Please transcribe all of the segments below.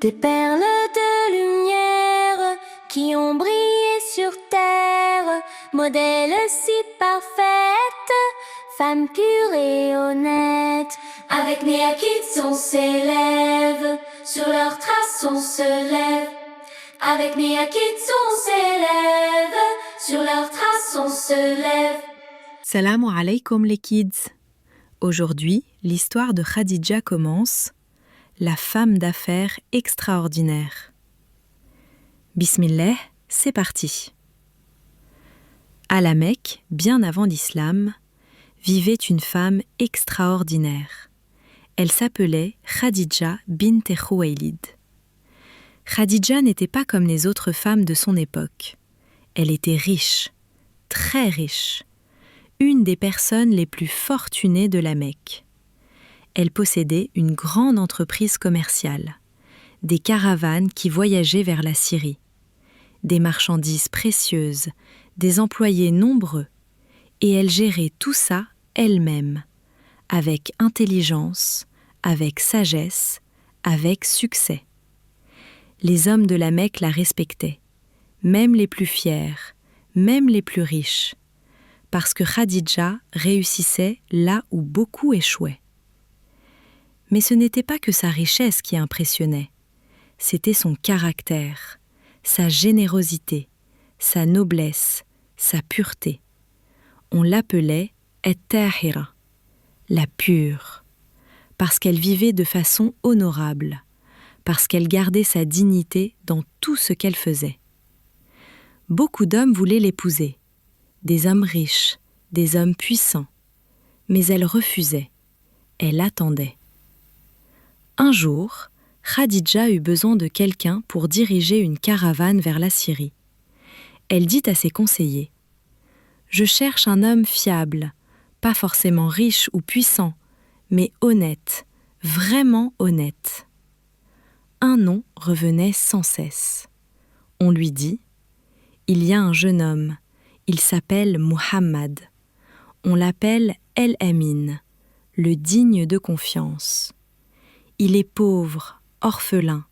Des perles de lumière qui ont brillé sur terre, modèle si parfaite, femme pure et honnête. Avec Néa Kids on s'élève, sur leurs traces on se lève. Avec Néa Kids on s'élève, sur leurs traces on se lève. Salam alaykoum les kids. Aujourd'hui, l'histoire de Khadija commence, la femme d'affaires extraordinaire. Bismillah, c'est parti. À la Mecque, bien avant l'islam, vivait une femme extraordinaire. Elle s'appelait Khadija bint Khuwaylid. Khadija n'était pas comme les autres femmes de son époque. Elle était riche, très riche, une des personnes les plus fortunées de la Mecque. Elle possédait une grande entreprise commerciale, des caravanes qui voyageaient vers la Syrie, des marchandises précieuses, des employés nombreux, et elle gérait tout ça elle-même, avec intelligence, avec sagesse, avec succès. Les hommes de la Mecque la respectaient, même les plus fiers, même les plus riches, parce que Khadija réussissait là où beaucoup échouaient. Mais ce n'était pas que sa richesse qui impressionnait, c'était son caractère, sa générosité, sa noblesse, sa pureté. On l'appelait At-Tahira, la pure, parce qu'elle vivait de façon honorable, parce qu'elle gardait sa dignité dans tout ce qu'elle faisait. Beaucoup d'hommes voulaient l'épouser, des hommes riches, des hommes puissants, mais elle refusait, elle attendait. Un jour, Khadija eut besoin de quelqu'un pour diriger une caravane vers la Syrie. Elle dit à ses conseillers : « Je cherche un homme fiable, pas forcément riche ou puissant, mais honnête, vraiment honnête. » Un nom revenait sans cesse. On lui dit : « Il y a un jeune homme, il s'appelle Muhammad. On l'appelle El-Amin, le digne de confiance. Il est pauvre, orphelin,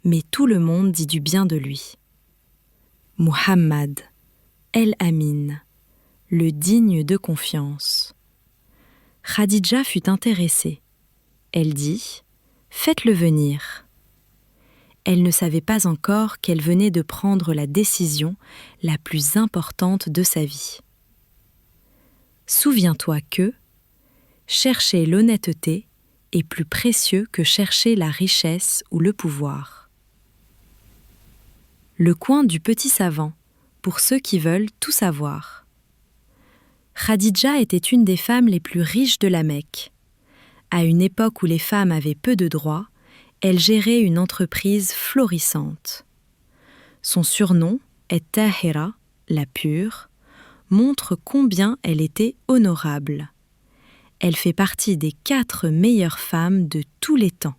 mais tout le monde dit du bien de lui. » Muhammad, El-Amin, le digne de confiance. Khadija fut intéressée. Elle dit : « Faites-le venir. » Elle ne savait pas encore qu'elle venait de prendre la décision la plus importante de sa vie. Souviens-toi que chercher l'honnêteté est plus précieux que chercher la richesse ou le pouvoir. Le coin du petit savant, pour ceux qui veulent tout savoir. Khadija était une des femmes les plus riches de la Mecque. À une époque où les femmes avaient peu de droits, elle gérait une entreprise florissante. Son surnom, At-Tahira, la pure, montre combien elle était honorable. Elle fait partie des 4 meilleures femmes de tous les temps.